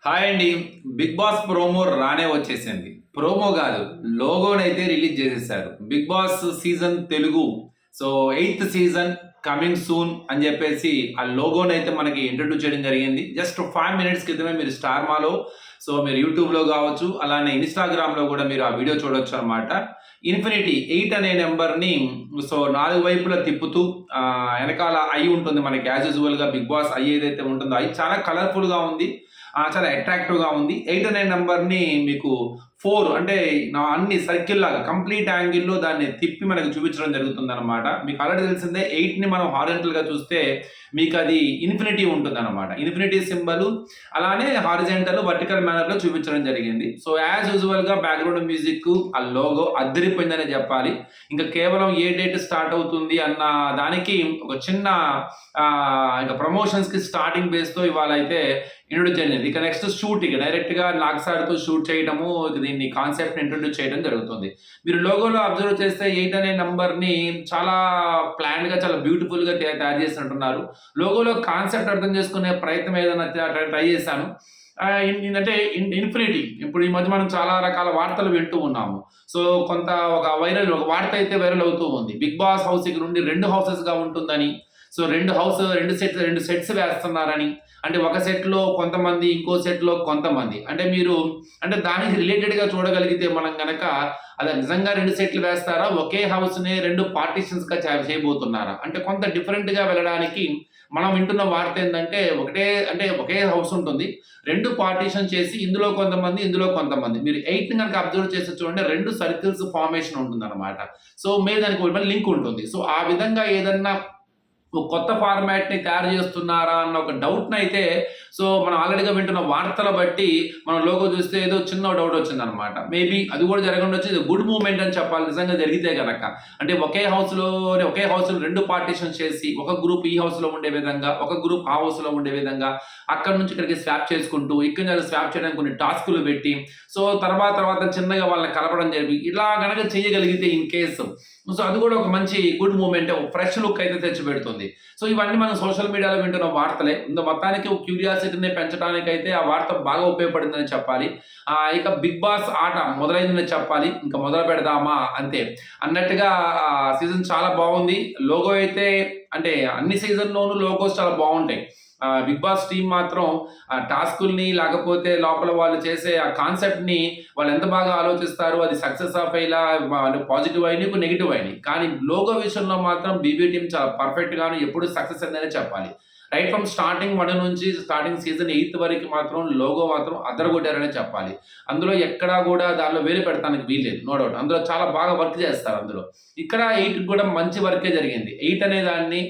Hi అండి. 'Big boss' promo రానే వచ్చేసింది. ప్రోమో గాదు, లోగోనైతే రిలీజ్ చేసేసారు. 'Bigg Boss' season Telugu. So, 8థ్ సీజన్ కమింగ్ సూన్ అని జెప్పేసి ఆ లోగోనైతే మనకి ఇంట్రొడ్యూస్ చేయడం జరిగింది. జస్ట్ 5 మినిట్స్ క్రితమే మీరు స్టార్ మాలో, సో మీరు యూట్యూబ్‌లో గావచ్చు, అలానే ఇన్‌స్టాగ్రామ్‌లో గూడా మీరు ఆ వీడియో చూడొచ్చనమాట. ఇన్ఫినిటీ 8 అనే నంబర్‌ని సో 4 వైపులా తిప్పుతూ ఎనకాల ఐ ఉంటుంది మనకి యాజ్ యూజువల్‌గా 'బిగ్ బాస్' ఐ ఏదైతే ఉంటుందో ఐ చాలా కలర్‌ఫుల్‌గా ఉంది. చాలా అట్రాక్టివ్‌గా ఉంది. 8 అనే నంబర్‌ని మీకు 4 అంటే అన్ని సర్కిల్ లాగా కంప్లీట్ యాంగిల్‌లో దాన్ని తిప్పి మనకు చూపించడం జరుగుతుందనమాట. మీకు ఆల్రెడీ తెలిసిందే 8ని మనం హారిజాంటల్‌గా చూస్తే మీకది ఇన్ఫినిటీ ఉంటుందనమాట. ఇన్ఫినిటీ సింబల్ అలానే హారిజాంటల్, వర్టికల్ మేనర్‌లో చూపించడం జరిగింది. సో యాజ్ యూజువల్‌గా బ్యాక్‌గ్రౌండ్ మ్యూజిక్, ఆ లోగో అదిరిపోయిందనే చెప్పాలి. ఇంకా కేవలం ఏ డేట్ స్టార్ట్ అవుతుంది అన్న దానికి ఒక చిన్న ఇంకా ప్రమోషన్స్‌కి స్టార్టింగ్ బేస్‌తో ఇవాళైతే ఇంట్రొడ్యూస్ జరిగింది. ఇక నెక్స్ట్ షూట్ ఇక డైరెక్ట్‌గా నాగ్ సార్‌తో షూట్ చేయడము, దీన్ని కాన్సెప్ట్‌ని ఇంట్రొడ్యూస్ చేయడం జరుగుతుంది. మీరు లోగోలో అబ్జర్వ్ చేస్తే 8 అనే నంబర్‌ని చాలా ప్లాన్డ్‌గా, చాలా బ్యూటిఫుల్‌గా తయారు చేసినట్టున్నారు. లోగోలో కాన్సెప్ట్ అర్థం చేసుకునే ప్రయత్నం ఏదైనా ట్రై చేశాను. ఏంటంటే ఇన్ఫినిటీ. ఇప్పుడు ఈ మధ్య మనం చాలా రకాల వార్తలు వింటూ ఉన్నాము. సో, ఒక వార్త అయితే వైరల్ అవుతూ ఉంది. 'బిగ్ బాస్' హౌస్ ఇక నుండి 2 హౌసెస్‌గా ఉంటుందని. సో 2 సెట్స్ వేస్తున్నారని. అంటే ఒక సెట్‌లో కొంతమంది, ఇంకో సెట్‌లో కొంతమంది. అంటే దానికి రిలేటెడ్‌గా చూడగలిగితే మనం గనక అది నిజంగా 2 సెట్లు వేస్తారా? ఒకే హౌస్‌ని 2 పార్టిషన్స్‌గా చేయబోతున్నారా? అంటే కొంత డిఫరెంట్‌గా వెళ్ళడానికి మనం వింటున్న వార్త ఏందంటే ఒకే హౌస్ ఉంటుంది. 2 పార్టిషన్ చేసి ఇందులో కొంతమంది, ఇందులో కొంతమంది. మీరు 8ని గనక అబ్జర్వ్ చేస్తే చూడండి 2 సర్కిల్స్ ఫార్మేషన్ ఉంటుందన్నమాట. సో దానికి లింక్ ఉంటుంది. సో ఆ విధంగా ఏదన్నా కొత్త ఫార్మాట్‌ని తయారు చేస్తున్నారా అన్న ఒక డౌట్‌నైతే మనం ఆల్రెడీగా వింటున్న వార్తల బట్టి మనం లోగో చూస్తే ఏదో చిన్న డౌట్ వచ్చిందనమాట. మేబీ అది కూడా జరగండొచ్చు. ఇది గుడ్ మూవ్‌మెంట్ అని చెప్పాలి నిజంగా జరిగితే గనక. అంటే ఒకే హౌస్‌లో 2 పార్టిషన్స్ చేసి ఒక గ్రూప్ ఈ హౌస్‌లో ఉండే విధంగా, ఒక గ్రూప్ ఆ హౌస్‌లో ఉండే విధంగా, అక్కడి నుంచి ఇక్కడికి స్వాప్ చేసుకుంటూ, ఇక్కడి నుంచి స్వాప్ చేయడానికి కొన్ని టాస్క్‌లు పెట్టి, సో తర్వాత చిన్నగా వాళ్ళని కలపడం జరిపి, ఇలా గనక చేయగలిగితే ఇన్ కేస్ సో అది కూడా ఒక మంచి గుడ్ మూవ్‌మెంటే. ఒక ఫ్రెష్ లుక్ అయితే తెచ్చిపెడుతుంది. సో ఇవన్నీ మనం సోషల్ మీడియాలో వింటున్న వార్తలే. మొత్తానికి ఒక క్యూరియాసిటీని పెంచడానికైతే ఆ వార్త బాగా ఉపయోగపడిందని చెప్పాలి. ఇక 'బిగ్ బాస్' ఆట మొదలైందని చెప్పాలి. ఇంకా మొదలు పెడదామా అంతే అన్నట్టుగా సీజన్ చాలా బాగుంది. లోగో అయితే అంటే అన్ని సీజన్‌లోనూ లోగోస్ చాలా బావుంటాయి. 'బిగ్ బాస్' టీమ్ మాత్రం టాస్కుల్ని లేకపోతే లోపల వాళ్ళు చేసే ఆ కాన్సెప్ట్‌ని వాళ్ళు ఎంత బాగా ఆలోచిస్తారు. అది సక్సెస్ ఫెయిలా అంటే పాజిటివ్ అయినయి, నెగెటివ్ అయినయి. కానీ లోగో విషయంలో మాత్రం బీబీ టీమ్ చాలా పర్ఫెక్ట్‌గాను ఎప్పుడు సక్సెస్ అయిందనే చెప్పాలి. రైట్ ఫ్రమ్ స్టార్టింగ్ 1 నుంచి స్టార్టింగ్ సీజన్ 8 వరకు మాత్రం లోగో మాత్రం అదరగొట్టారనే చెప్పాలి. అందులో ఎక్కడా గూడా దానిలో వేలు పెడతానికి వీల్లేదు. No doubt. అందులో చాలా బాగా వర్క్ చేస్తారు అందులో. ఇక్కడ 8 కూడా మంచి వర్కే జరిగింది. 8 అనే దాన్ని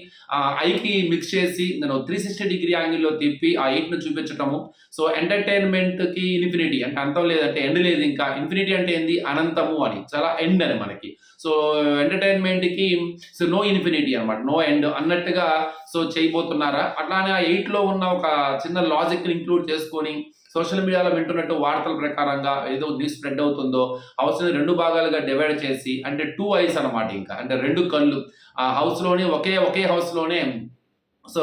ఐకి మిక్స్ చేసి నేను 360 డిగ్రీ యాంగిల్‌లో తిప్పి ఆ 8ని చూపించటము. సో ఎంటర్‌టైన్‌మెంట్‌కి ఇన్ఫినిటీ అంటే అంతం లేదంటే ఎండ్ లేదు ఇంకా. ఇన్ఫినిటీ అంటే ఏంది? అనంతము అని. చాలా ఎండ్ అని మనకి. సో ఎంటర్‌టైన్‌మెంట్‌కి నో ఇన్ఫినిటీ అన్నమాట. నో ఎండ్ అన్నట్టుగా చేయబోతున్నారా? అట్లానే ఆ 8లో ఉన్న ఒక చిన్న లాజిక్‌ని ఇంక్లూడ్ చేసుకొని సోషల్ మీడియాలో వింటున్నట్టు వార్తల ప్రకారంగా ఏదో న్యూస్ స్ప్రెడ్ అవుతుందో హౌస్‌ని 2 భాగాలుగా డివైడ్ చేసి అంటే 2 ఐస్ అన్నమాట ఇంకా. అంటే 2 కళ్ళు. ఆ హౌస్‌లోనే ఒకే హౌస్‌లోనే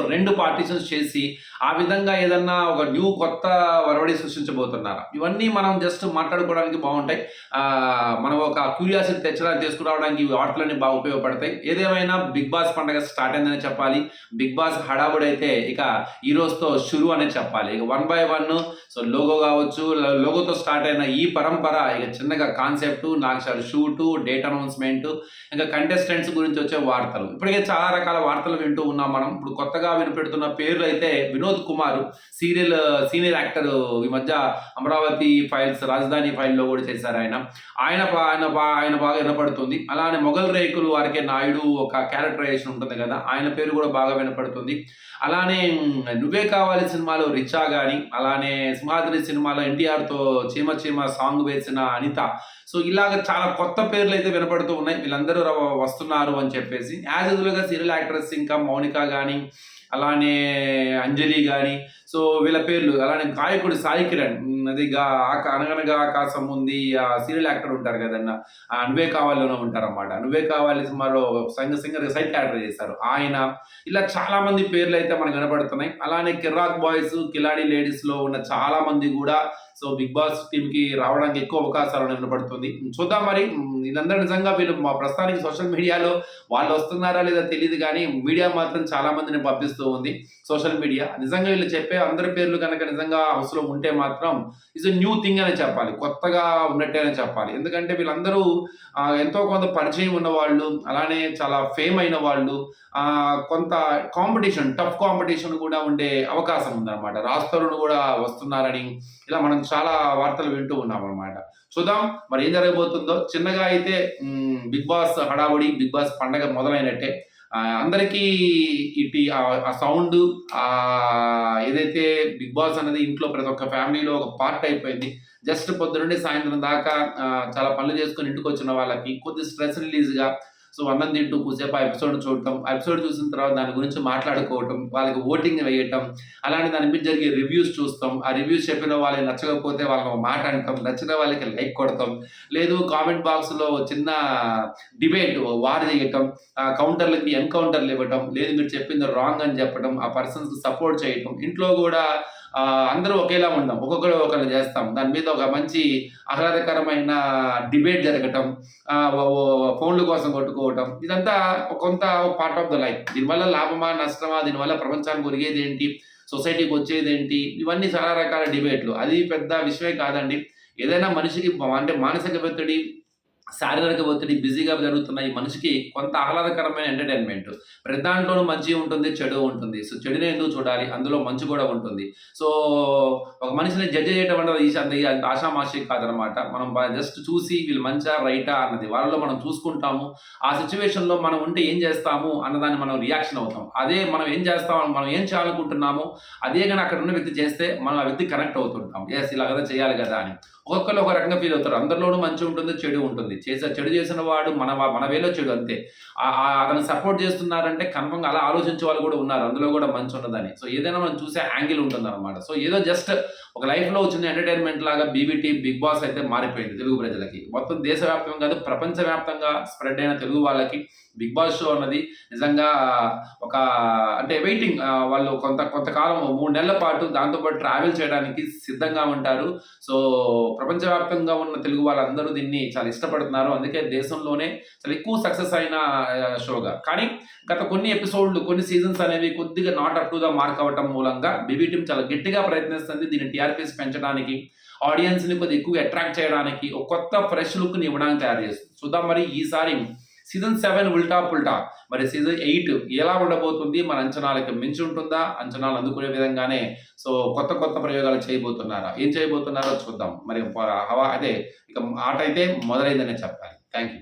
2 పార్టిషన్స్ చేసి, ఆ విధంగా ఏదన్నా ఒక కొత్త ఒరవడి సృష్టించబోతున్నారా? ఇవన్నీ మనం జస్ట్ మాట్లాడుకోవడానికి బావుంటాయి. మనం ఒక క్యూరియాసిటీ తీసుకురావడానికి ఈ వార్తలన్నీ బాగా ఉపయోగపడతాయి. ఏదేమైనా 'బిగ్ బాస్' పండగ స్టార్ట్ అయిందనే చెప్పాలి. 'బిగ్ బాస్' హడావుడైతే ఇక ఈ రోజుతో షురు అనే చెప్పాలి. ఇక వన్ బై వన్ లోగో కావచ్చు, లోగోతో స్టార్ట్ అయిన ఈ పరంపర ఇక చిన్నగా కాన్సెప్ట్, నాగసారి షూటు, డేట్ అనౌన్స్‌మెంట్, ఇంకా కంటెస్టెంట్స్ గురించి వచ్చే వార్తలు. ఇప్పటికే చాలా రకాల వార్తలు వింటూ ఉన్నాం మనం. ఇప్పుడు కొత్తగా వినిపెడుతున్న పేర్లయితే వినోద్ కుమార్ సీనియర్ యాక్టర్ ఈ మధ్య 'అమరావతి ఫైల్స్', 'రాజధాని ఫైల్‌లో' కూడా చేశారు ఆయన. ఆయన బాగా వినపడుతుంది. అలానే 'మొగల్ రేకులు' ఆర్‌కే నాయుడు ఒక క్యారెక్టరైజేషన్ ఉంటుంది కదా! ఆయన పేరు కూడా బాగా వినపడుతుంది. అలానే 'నువ్వే కావాలి' సినిమాలో రిచా గాని, అలానే 'సింహాద్రి' సినిమాలో ఎన్టీఆర్‌తో 'చీమ చీమ' సాంగ్ వేసిన అనిత. సో ఇలాగ చాలా కొత్త పేర్లయితే వినపడుతూ ఉన్నాయి. వీళ్ళందరూ వస్తున్నారు అని చెప్పేసి. యాజ్ యూజువల్‌గా సీరియల్ యాక్టర్స్ ఇంకా 'మౌనిక' గాని, అలానే 'అంజలి' గాని సో వీళ్ళ పేర్లు అలానే గాయకుడు సాయి కిరణ్, అది అనగనగా ఆకాశం ఉంది, ఆ సీరియల్ యాక్టర్ ఉంటారు కదన్న, ఆ నువ్వే కావాలిలోనే ఉంటారన్నమాట. నువ్వే కావాలి సినిమాలో సింగర్ సైడ్ క్యారెక్టర్ చేశారు ఆయన. ఇలా చాలా మంది పేర్లు అయితే మనకు వినపడుతున్నాయి. అలానే కిర్రాక్ బాయ్స్, కిలాడి లేడీస్ లో ఉన్న చాలా మంది కూడా సో బిగ్ బాస్ టీమ్ కి రావడానికి ఎక్కువ అవకాశాలు వినపడుతుంది. చూద్దాం మరి. వీళ్ళందరూ నిజంగా వీళ్ళు మా ప్రస్తుతానికి సోషల్ మీడియాలో వాళ్ళు వస్తున్నారా లేదా తెలియదు, కానీ మీడియా మాత్రం చాలా మందిని పంపిస్తూ ఉంది. సోషల్ మీడియా నిజంగా వీళ్ళు చెప్పే అందరి పేర్లు కనుక నిజంగా హౌస్ లో ఉంటే మాత్రం ఇట్స్ ఎ న్యూ థింగ్ అనే చెప్పాలి, కొత్తగా ఉన్నట్టే అని చెప్పాలి. ఎందుకంటే వీళ్ళందరూ ఎంతో కొంత పరిచయం ఉన్న వాళ్ళు, అలానే చాలా ఫేమ్ అయిన వాళ్ళు, కొంత కాంపిటీషన్, టఫ్ కాంపిటీషన్ కూడా ఉండే అవకాశం ఉందన్నమాట. రాస్తరులు కూడా వస్తున్నారని ఇలా మనం చాలా వార్తలు వింటూ ఉన్నాం అనమాట. చూద్దాం మరి ఏం జరగబోతుందో. చిన్నగా అయితే బిగ్ బాస్ హడావుడి, బిగ్ బాస్ పండగ మొదలైనట్టే. అందరికీ ఇటు ఆ సౌండ్, ఏదైతే బిగ్ బాస్ అనేది ఇంట్లో ప్రతి ఒక్క ఫ్యామిలీలో ఒక పార్ట్ అయిపోయింది. జస్ట్ పొద్దునుండి సాయంత్రం దాకా చాలా పనులు చేసుకొని ఇంటికి వచ్చిన వాళ్ళకి కొద్ది స్ట్రెస్ రిలీజ్గా సో అన్నం తింటూ కూసేపు ఆ ఎపిసోడ్ చూడటం, ఆ ఎపిసోడ్ చూసిన తర్వాత దాని గురించి మాట్లాడుకోవటం, వాళ్ళకి ఓటింగ్ వేయటం, అలానే దాని మీద జరిగే రివ్యూస్ చూస్తాం. ఆ రివ్యూస్ చెప్పిన వాళ్ళకి నచ్చకపోతే వాళ్ళని ఒక మాట అంటాం, నచ్చిన వాళ్ళకి లైక్ కొడతాం, లేదు కామెంట్ బాక్స్ లో చిన్న డిబేట్ వార్ చేయటం, కౌంటర్లకి ఎన్కౌంటర్లు ఇవ్వటం, లేదు మీరు చెప్పింది రాంగ్ అని చెప్పడం, ఆ పర్సన్స్ సపోర్ట్ చేయటం. ఇంట్లో కూడా అందరూ ఒకేలా ఉండం, ఒక్కొక్కరు ఒకరు చేస్తాం. దాని మీద ఒక మంచి ఆహ్లాదకరమైన డిబేట్ జరగటం, ఫోన్ల కోసం కొట్టుకోవటం, ఇదంతా కొంత పార్ట్ ఆఫ్ ద లైఫ్. దీనివల్ల లాభమా నష్టమా, దీనివల్ల ప్రపంచానికి ఒరిగేది ఏంటి, సొసైటీకి వచ్చేది ఏంటి, ఇవన్నీ చాలా రకాల డిబేట్లు. అది పెద్ద విషయమే కాదండి. ఏదైనా మనిషికి అంటే మానసిక ఒత్తిడి, శారీరక ఒత్తిడి బిజీగా జరుగుతున్న ఈ మనిషికి కొంత ఆహ్లాదకరమైన ఎంటర్టైన్మెంట్. ప్రతి దాంట్లోనూ మంచి ఉంటుంది, చెడు ఉంటుంది. సో చెడుని ఎందుకు చూడాలి, అందులో మంచి కూడా ఉంటుంది. సో ఒక మనిషిని జడ్జ్ చేయడం అంటే అంత ఆషామాషి కాదనమాట. మనం జస్ట్ చూసి వీళ్ళు మంచా రైటా అన్నది వాళ్ళలో మనం చూసుకుంటాము. ఆ సిచ్యువేషన్ లో మనం ఉంటే ఏం చేస్తాము అన్నదాన్ని మనం రియాక్షన్ అవుతాం. అదే మనం ఏం చేస్తాము, మనం ఏం చేయాలనుకుంటున్నాము, అదే కానీ అక్కడ ఉన్న వ్యక్తి చేస్తే మనం ఆ వ్యక్తి కనెక్ట్ అవుతుంటాం. ఎస్ ఇలా కదా చేయాలి కదా అని. ఒక్కొక్కరు ఒక రకంగా ఫీల్ అవుతారు. అందరిలోనూ మంచి ఉంటుంది, చెడు ఉంటుంది. చెడు చేసిన వాడు మన వేలో చెడు అంతే. అతను సపోర్ట్ చేస్తున్నారంటే కన్ఫర్మ్‌గా అలా ఆలోచించే వాళ్ళు కూడా ఉన్నారు. అందులో కూడా మంచి ఉన్నదని. సో ఏదైనా మనం చూసే యాంగిల్ ఉంటుందన్నమాట. సో ఏదో జస్ట్ ఒక లైఫ్‌లో వచ్చిన ఎంటర్‌టైన్‌మెంట్ లాగా బీబీటీ, బిగ్ బాస్ అయితే మారిపోయింది తెలుగు ప్రజలకి. మొత్తం దేశవ్యాప్తంగా కాదు, ప్రపంచవ్యాప్తంగా స్ప్రెడ్ అయిన తెలుగు వాళ్ళకి బిగ్ బాస్ షో అన్నది నిజంగా ఒక అంటే వెయిటింగ్. వాళ్ళు కొంతకాలం 3 నెలల పాటు దాంతో పాటు ట్రావెల్ చేయడానికి సిద్ధంగా ఉంటారు. సో ప్రపంచవ్యాప్తంగా ఉన్న తెలుగు వాళ్ళందరూ దీన్ని చాలా ఇష్టపడుతున్నారు. అందుకే దేశంలోనే చాలా ఎక్కువ సక్సెస్ అయిన షోగా. కానీ గత కొన్ని ఎపిసోడ్లు, కొన్ని సీజన్స్ అనేవి కొద్దిగా not up to the mark అవ్వటం మూలంగా బీబీ టీమ్ చాలా గట్టిగా ప్రయత్నిస్తుంది దీన్ని టీఆర్పీస్ పెంచడానికి, ఆడియన్స్ ని కొద్దిగా ఎక్కువ అట్రాక్ట్ చేయడానికి, ఒక కొత్త ఫ్రెష్ లుక్ ని ఇవ్వడానికి తయారు చేస్తుంది. చూద్దాం మరి ఈసారి సీజన్ 7 ఉల్టా పుల్టా, మరి సీజన్ 8 ఎలా ఉండబోతుంది, మన అంచనాలకు మించి ఉంటుందా, అంచనాలు అందుకునే విధంగానే సో కొత్త ప్రయోగాలు చేయబోతున్నారా, ఏం చేయబోతున్నారో చూద్దాం. మరి హవా అదే ఇక ఆట అయితే మొదలైందనే చెప్పాలి. Thank you.